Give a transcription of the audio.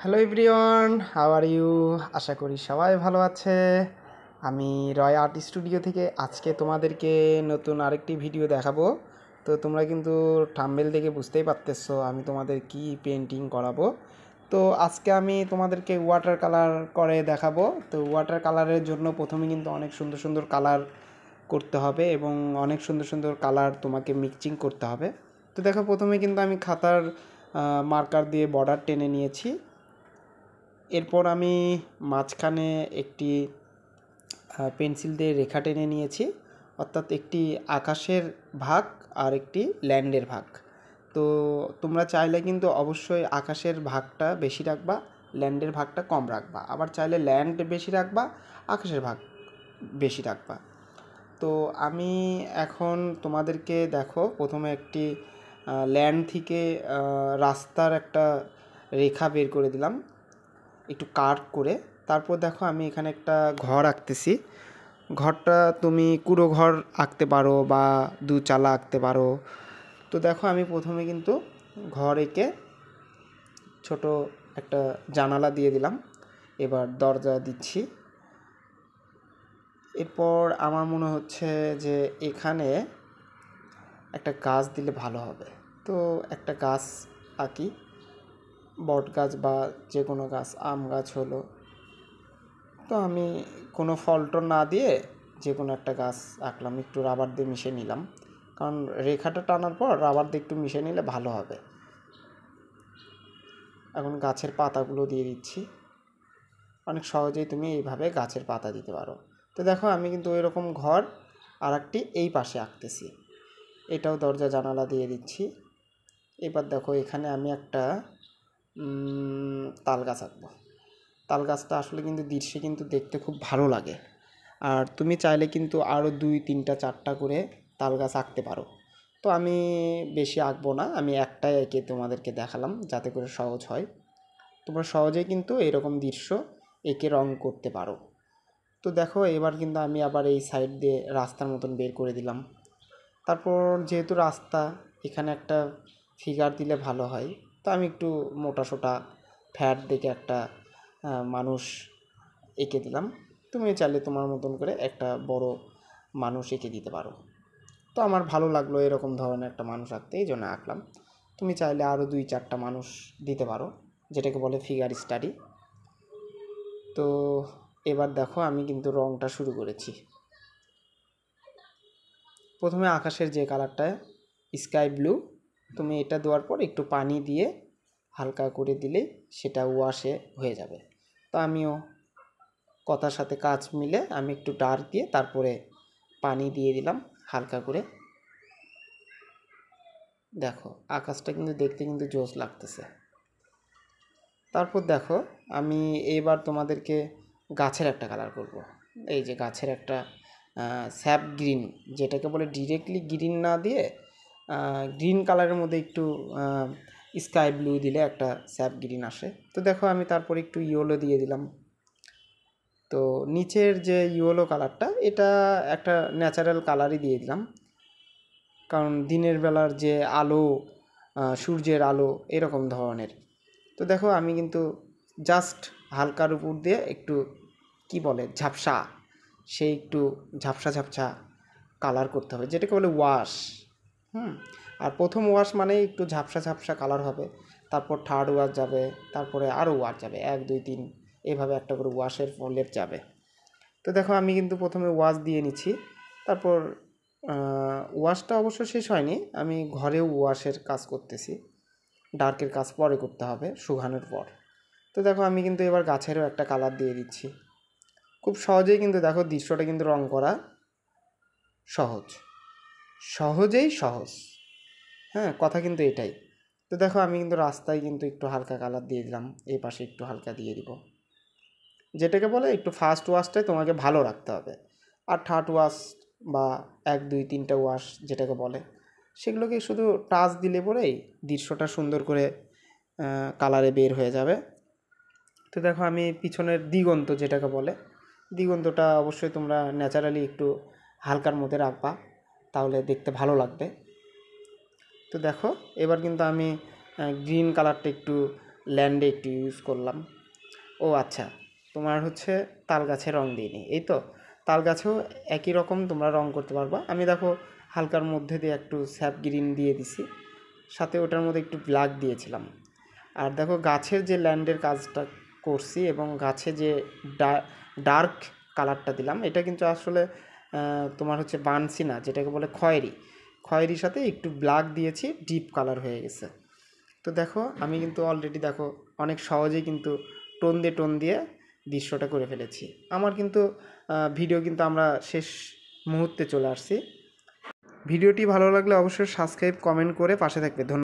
Hello everyone, how are you? আশা করি সবাই ভালো আছে। আমি রয় আর্ট স্টুডিও থেকে আজকে তোমাদেরকে নতুন আরেকটি ভিডিও দেখাবো। তো তোমরা কিন্তু থাম্বনেল দেখে বুঝতেই পারতেছো আমি তোমাদের কি পেন্টিং করাবো। তো আজকে আমি তোমাদেরকে ওয়াটার কালার করে দেখাবো। তো ওয়াটার কালারের জন্য প্রথমে কিন্তু অনেক সুন্দর সুন্দর কালার করতে হবে এবং অনেক সুন্দর সুন্দর কালার তোমাকে মিক্সিং করতে হবে। তো দেখো, প্রথমে কিন্তু আমি খাতার মার্কার দিয়ে বর্ডার টেনে নিয়েছি। এরপর আমি মাঝখানে একটি পেন্সিল দিয়ে রেখা টেনে নিয়েছি, অর্থাৎ একটি আকাশের ভাগ আর একটি ল্যান্ডের ভাগ। তো তোমরা চাইলে কিন্তু অবশ্যই আকাশের ভাগটা বেশি রাখবা, ল্যান্ডের ভাগটা কম রাখবা, আবার চাইলে ল্যান্ড বেশি রাখবা, আকাশের ভাগ বেশি রাখবা। তো আমি এখন তোমাদেরকে দেখো, প্রথমে একটি ল্যান্ড থেকে রাস্তার একটা রেখা বের করে দিলাম একটু কার্ভ করে। তারপর দেখো আমি এখানে একটা ঘর আঁকতেছি। ঘরটা তুমি কুড়ো ঘর আঁকতে পারো বা দু চালা আঁকতে পারো। তো দেখো আমি প্রথমে কিন্তু ঘর এঁকে ছোট একটা জানালা দিয়ে দিলাম, এবার দরজা দিচ্ছি। এরপর আমার মনে হচ্ছে যে এখানে একটা গাছ দিলে ভালো হবে। তো একটা গাছ আঁকি, বট গাছ বা যে কোনো গাছ, আম গাছ হলো। তো আমি কোনো ফল টল না দিয়ে যে কোনো একটা গাছ আঁকলাম, একটু রাবার দিয়ে মিশিয়ে নিলাম, কারণ রেখাটা টানার পর রাবার দিয়ে একটু মিশিয়ে নিলে ভালো হবে। এখন গাছের পাতাগুলো দিয়ে দিচ্ছি। অনেক সহজেই তুমি এইভাবে গাছের পাতা দিতে পারো। তো দেখো আমি কিন্তু এরকম ঘর আর একটি এই পাশে আঁকতেছি, এটাও দরজা জানালা দিয়ে দিচ্ছি। এবার দেখো এখানে আমি একটা তাল গাছ আঁকবো। তাল গাছটা আসলে কিন্তু দৃশ্যে কিন্তু দেখতে খুব ভালো লাগে। আর তুমি চাইলে কিন্তু আরও 2, 3, 4টা করে তাল গাছ আঁকতে পারো। তো আমি বেশি আঁকবো না, আমি একটাই এঁকে তোমাদেরকে দেখালাম যাতে করে সহজ হয়। তোমরা সহজেই কিন্তু এরকম দৃশ্য এঁকে রং করতে পারো। তো দেখো এবার কিন্তু আমি আবার এই সাইড দিয়ে রাস্তার মতন বের করে দিলাম। তারপর যেহেতু রাস্তা, এখানে একটা ফিগার দিলে ভালো হয়। তো আমি একটু মোটাসোটা ফ্যাট দেখে একটা মানুষ এঁকে দিলাম। তুমি চাইলে তোমার মতন করে একটা বড় মানুষ এঁকে দিতে পারো। তো আমার ভালো লাগলো এরকম ধরনের একটা মানুষ আঁকতে, এই জন্য আঁকলাম। তুমি চাইলে আরও 2, 4টা মানুষ দিতে পারো, যেটাকে বলে ফিগার স্টাডি। তো এবার দেখো আমি কিন্তু রংটা শুরু করেছি। প্রথমে আকাশের যে কালারটা স্কাই ব্লু, তুমি এটা দেওয়ার পর একটু পানি দিয়ে হালকা করে দিলে সেটা ওয়াশে হয়ে যাবে। তো আমিও কথার সাথে কাজ মিলে আমি একটু ডার্ক দিয়ে তারপরে পানি দিয়ে দিলাম হালকা করে। দেখো আকাশটা কিন্তু দেখতে কিন্তু জোশ লাগতেছে। তারপর দেখো আমি এবার তোমাদেরকে গাছের একটা কালার করব। এই যে গাছের একটা স্যাপ গ্রিন, যেটাকে বলে ডিরেক্টলি গ্রিন না দিয়ে গ্রিন কালারের মধ্যে একটু স্কাই ব্লু দিলে একটা স্যাপ গ্রিন আসে। তো দেখো আমি তারপর একটু ইয়েলো দিয়ে দিলাম। তো নিচের যে ইয়েলো কালারটা, এটা একটা ন্যাচারাল কালারই দিয়ে দিলাম, কারণ দিনের বেলার যে আলো, সূর্যের আলো এরকম ধরনের। তো দেখো আমি কিন্তু জাস্ট হালকার উপর দিয়ে একটু কি বলে ঝাপসা, সেই একটু ঝাপসা ঝাপসা কালার করতে হবে, যেটাকে বলে ওয়াশ। আর প্রথম ওয়াশ মানে একটু ঝাপসা ঝাপসা কালার হবে, তারপর থার্ড ওয়াশ যাবে, তারপরে আরও ওয়াশ যাবে, 1, 2, 3 এভাবে একটা করে ওয়াশের লেপ যাবে। তো দেখো আমি কিন্তু প্রথমে ওয়াশ দিয়ে নিচ্ছি। তারপর ওয়াশটা অবশ্য শেষ হয়নি, আমি ঘরেও ওয়াশের কাজ করতেছি। ডার্কের কাজ পরে করতে হবে শুকানোর পর। তো দেখো আমি কিন্তু এবার গাছেরও একটা কালার দিয়ে দিচ্ছি। খুব সহজেই কিন্তু দেখো দৃশ্যটা কিন্তু রং করা সহজ, সহজেই সহজ। হ্যাঁ, কথা কিন্তু এটাই। তো দেখো আমি কিন্তু রাস্তায় কিন্তু একটু হালকা কালার দিয়ে দিলাম, এই পাশে একটু হালকা দিয়ে দিব। যেটাকে বলে একটু ফার্স্ট ওয়াশটাই তোমাকে ভালো রাখতে হবে, আর থার্ড ওয়াশ বা 1, 2, 3টা ওয়াশ যেটাকে বলে, সেগুলোকে শুধু টাচ দিলে পরেই দৃশ্যটা সুন্দর করে কালারে বের হয়ে যাবে। তো দেখো আমি পিছনের দিগন্ত যেটাকে বলে, দিগন্তটা অবশ্যই তোমরা ন্যাচারালি একটু হালকার মধ্যে রাখবা, তাহলে দেখতে ভালো লাগবে। তো দেখো এবার কিন্তু আমি গ্রিন কালারটা একটু ল্যান্ডে একটু ইউজ করলাম। ও আচ্ছা, তোমার হচ্ছে তাল গাছে রং দিইনি, এই তো তাল গাছেও একই রকম তোমরা রং করতে পারবা। আমি দেখো হালকার মধ্যে দিয়ে একটু স্যাপ গ্রিন দিয়ে দিছি, সাথে ওটার মধ্যে একটু ব্ল্যাক দিয়েছিলাম। আর দেখো গাছের যে ল্যান্ডের কাজটা করছি এবং গাছে যে ডার্ক কালারটা দিলাম, এটা কিন্তু আসলে তোমার হচ্ছে বানসি না, যেটাকে বলে খয়েরির সাথে একটু ব্ল্যাক দিয়েছি, ডিপ কালার হয়ে গেছে। তো দেখো আমি কিন্তু অলরেডি দেখো অনেক সহজেই কিন্তু টোন দিয়ে দৃশ্যটা করে ফেলেছি। আমার কিন্তু ভিডিও কিন্তু আমরা শেষ মুহূর্তে চলে আসছি। ভিডিওটি ভালো লাগলে অবশ্যই সাবস্ক্রাইব কমেন্ট করে পাশে থাকবে। ধন্যবাদ।